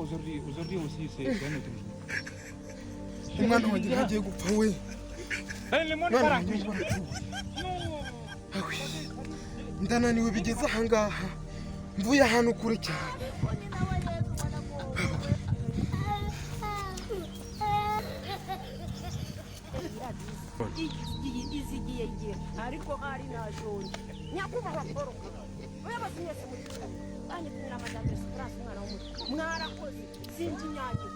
aujourd'hui aussi c'est un autre jour. umwana wanjye ntagiye gupfa we ndananiwe bigeze ahangaha mvuye ahantu kure cyane izigiye ariko hari nashonje nyakubahwa Paul uyabazi mwese muri kandi kumwe na madame Esperance umwana w'umutu mwarakoze sinzi nyake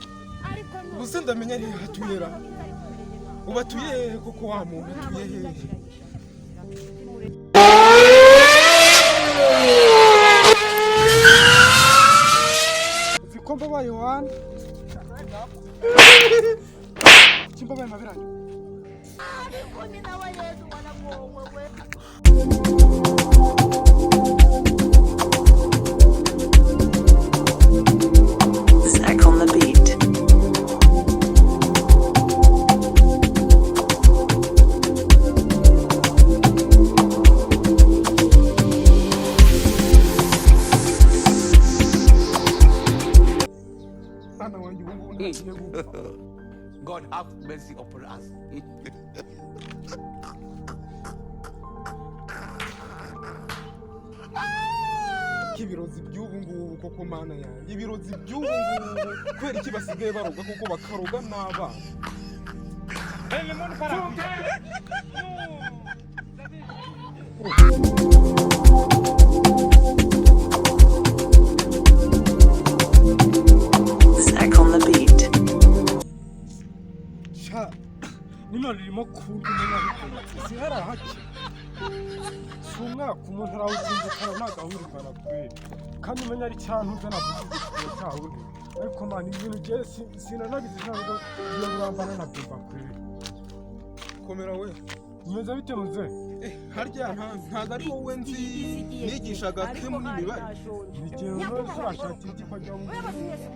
ariko gusa ndamenya ni hatuyera ubatuye koko wa muntu atuye hehe zikomba ba Yohana kimba ba mabiranye ariko ni nawe Yesu wanamwowe we Zach on the beat. God have mercy upon us. Ibirozi by'ubu ngubu koko mana yanjye ibirozi by'ubu ngubu kwera iki basigaye baroga koko bakaroga n'abana Zach on the beat. sha nino ririmo kundumenya sihara haki umwaka umuntu arawuzindukana nagahurikana kwe kandi umenya ari cyantuze navuze cyawe ariko man ibintu je sinanabizi ntabwo iyo burambana na bimba kwe komera we umeze bite muze harya ntago ari wowe nzi nigishaga kemu n'imibare ikintu nose urashaka iki ko jya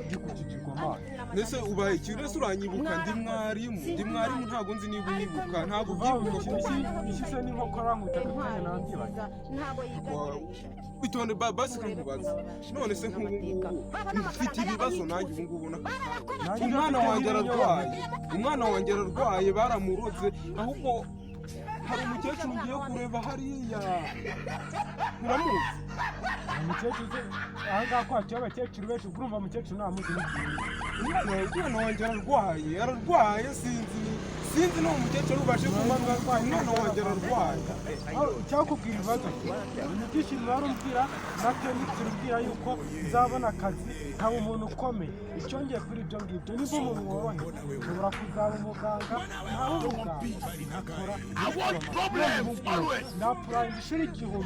gikukijirwa amazi nese ubaye ikintu se uranyibuka ndi mwarimu ntago nzi niba unyibuka ntago byibuka ishise n'inkokora nkutaka nandibaza bitonde basi kankubaza none se nk'ubu mfite ibibazo nanjye ubu ngubu umwana wanjye ararwaye baramuroze ahubwo hari umukecuru ugiye kureba hariya uramuzi umukecuru ahangaha kwaciye abakecuru benshi urumva umukecuru ntamuzi umwana wanjye ararwaye sinzi n'uwo mukecuru ubashe kumanuka arwaye umwana wanjye ararwaye cyakubwira ibibazo ibyishimo warumvira natwe ntitubwira yuko nzabona akazi nkaba umuntu ukomeye icyongeye kuri ibyo ngibyo niba umuntu worohewe ushobora kuzaba umuganga ntawe umuganga akora napurayinga ishuri 1000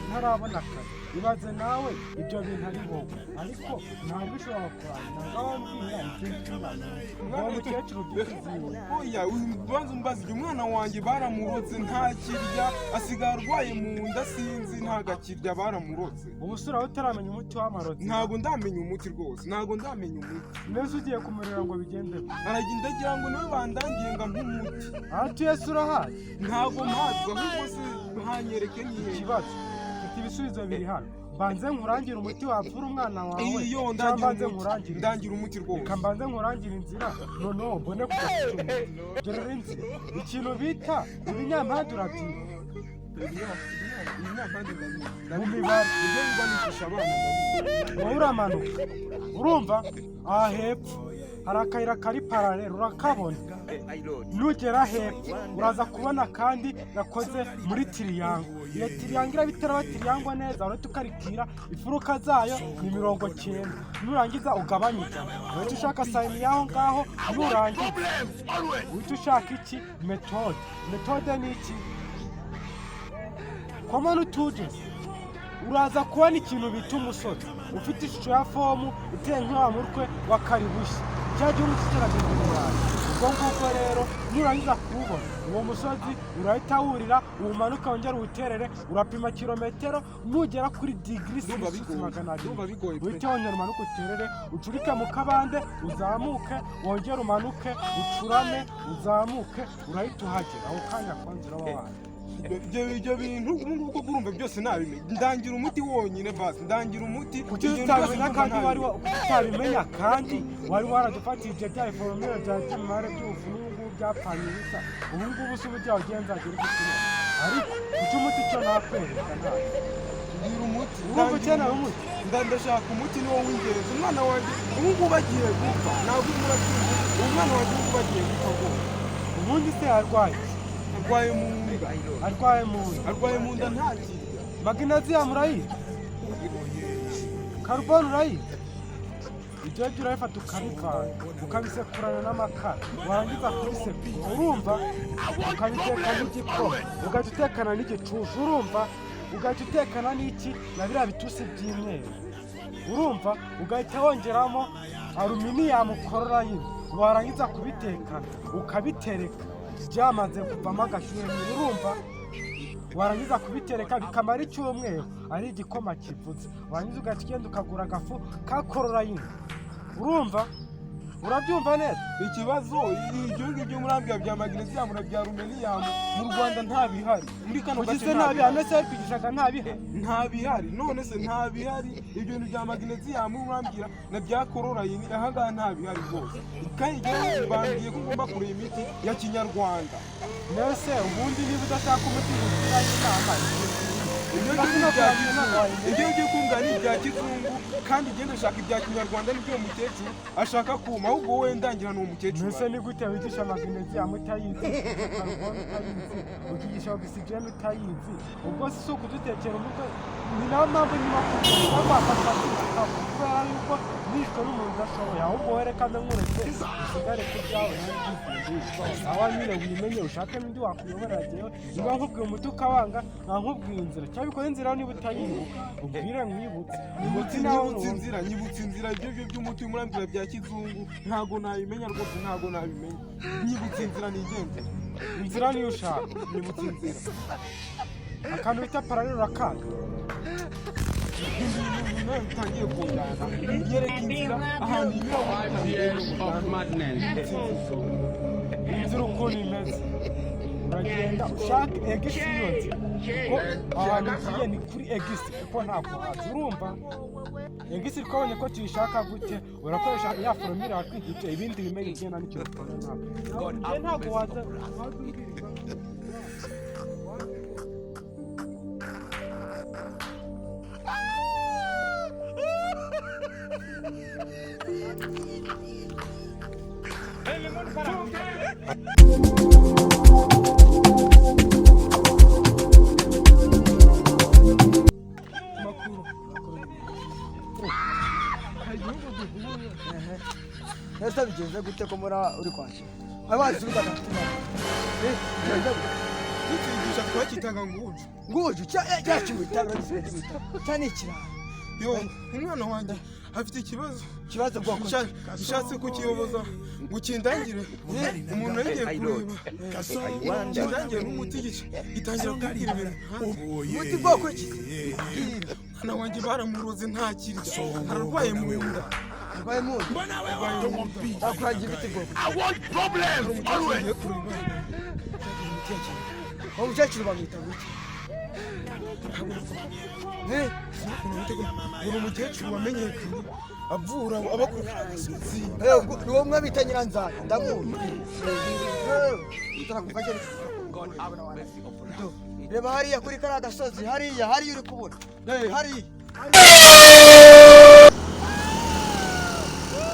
ntarabona akazi ibaze nawe ibyo bintu ari wowe ariko ntabwo ushobora kurangira ngabambwira uwo mukecuru byuzuye oya ubanza umbaza umwana wanjye baramuroze ntakirya asigaye arwaye mu nda sinzi ntagakirya baramuroze ubu sura utaramenya umuti w'amarozi ntabwo ndamenya umuti rwose ntabwo ndamenya umuti neza ugiye kumurera ngo bigende aragenda agira ngo niwe bandangiye nga nk'umuti atuye sura hayi ntabwo mpazi ahubwo se hanyereke nihe ikibazo ibisubizo biri hano banze nkurangira umuti wapfura umwana wawe iyo ndangira umuti rwose kambanze nkurangira inzira noneho mbone kugasubiza dore inzira ikintu bita ibinyampande urabyiga mu mibare ibyo bibanisha abana wowe uramanuka urumva aha hepfo hari akayira kari paralelo urakabona nugera hepfo uraza kubona kandi gakoze muri tiriyango iyo tiriyango irabitera tiriyango neza urahita ukarikira ifuruka zayo ni 90 nurangiza ugabanyije uhita ushaka sayini yaho ngaho nurangiza uhita ushaka iki metode ni iki common utuges uraza kubona ikintu bita umusozi ufite ishusho ya fomu uteye nk'wa mutwe wa karibushi cyaje urukiragenda burayi ubwo nguko rero nurangiza kubona uwo musozi urahita wurira umanuka wongera uterere urapima kilometero nugera kuri degree 600 uhita wongera umanuka uterere ucurike mu kabande uzamuke wongera umanuke ucurame uzamuke urahita uhagera aho kanya kwanzira wawe ibyo bintu ubu urumva byose nabimenye ndangira umuti wonyine basi ndangira umuti kuki utabimenya kandi utabimenya kandi wari waradufatije bya iforomero bya kimare by'ubufu n'ubu byapfanye bisa ubu ngubu si uburyo wagenza agira igitsina ariko kuki umuti cyo nakwereka ntabwo ngira umuti urumva ukeneye umuti ndashaka umuti niwo w'ingenzi umwana wanjye ubu ngubu agiye gupfa ntabwo murabyumva umwana wanjye ubu agiye gupfa rwose ubundi se arwaye arwaye mu nda arwaye mu nda ntakirya magnesium urayizi carbone urayizi ibyo byo urabifata ukabivanga ukabisekurana n'amakara warangiza kubisekura urumva ukabiteka n'igikoma ugahita utekana n'igicushu urumva ugahita utekana n'iki na biriya bitusi by'imyeru urumva ugahita wongeramo aluminium chloride warangiza kubitekana ukabitereka byamaze kuvamo agashyuhe urumva warangiza kubitereka bikamara icyumweru ari igikoma kivuze warangiza ugahita ugenda ukagura agafu ka chloride urumva urabyumva neza ikibazo ibyo ngibyo murambya bya magnesium na bya aluminium mu Rwanda nta bihari muri kano gace nta bihari nese kwigishaga nta bihari none se nta bihari ibyo bintu bya magnesium murambira na bya chloride aha ngaha nta bihari rwose kandi igihe bambwiye ko ugomba kureba imiti ya kinyarwanda nese ubundi niba udashaka umuti w'ikiranye inama ibyo ugiye kumva ni ibya kizungu kandi igenda ashaka ibya kinyarwanda nibyo mukecuru ashaka kuma ahubwo wowe ndangira n'uwo mukecuru mbese ni gute wigisha magnesium utayizi ukigisha oxygen utayizi ubwo si ukudutekera umutwe ni nayo mpamvu nyuma kubera yuko nishwe n'umuntu udashoboye ahubwo werekane nk'uretse usigare ku byawe aho nyine wimenye ushakemo indi wakuyoborageho niba nkubwiye umuti ukawanga nkubwiye inzira cyangwa bikora inzira niba utayibuka ubwire mwibutse nyibutse inzira ibyo by'umuti murambwira bya kizungu ntago nabimenya rwose ntago nabimenya nyibutse inzira nigendera inzira niyo ushaka nyibutse inzira akantu bita paralelo urakanga utangiye kundana yereka inzira ahantu inzira ukuntu imeze uragenda ushaka egisi iyo nzira kuko ahantu ugiye ni kuri egisi kuko ntabwo hazi urumva egisi twabonye ko tuyishaka gute urakoresha ya foromire watwigije ibindi bimenye igenda n'icyo ukora ntabwo waza Nesta bigenze gute ko mura uri kwakira abazi ubudaga kwigisha twakitaga nguju cyacu bitanga cyane kira yo umwana wanjye afite ikibazo bwoko ushatse kukiyoboza gukindangire umuntu yagiye kureba kindangire n'umuti gitangira kubwira ibintu umuti bwoko iki umwana wanjye baramuroze ntakirya ararwaye mu nda arwaye mu nda akuragira ibiti bwoko I want problems always. umukecuru bamwita gute uri umukecuru wamenyekanye avura abakora agasozi niwo mwabita nyiranzara ndamuzi God have mercy upon us. reba hariya kuri kariya gasozi hariya uri kubona hariya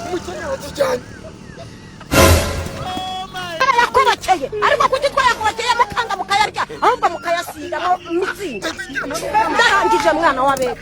umukene watujyanye kubakeye ariko kugitwara kubakeye mukanga mukayarya ahubwo mukayasiga mitsingi ndarangije mwana wa bebe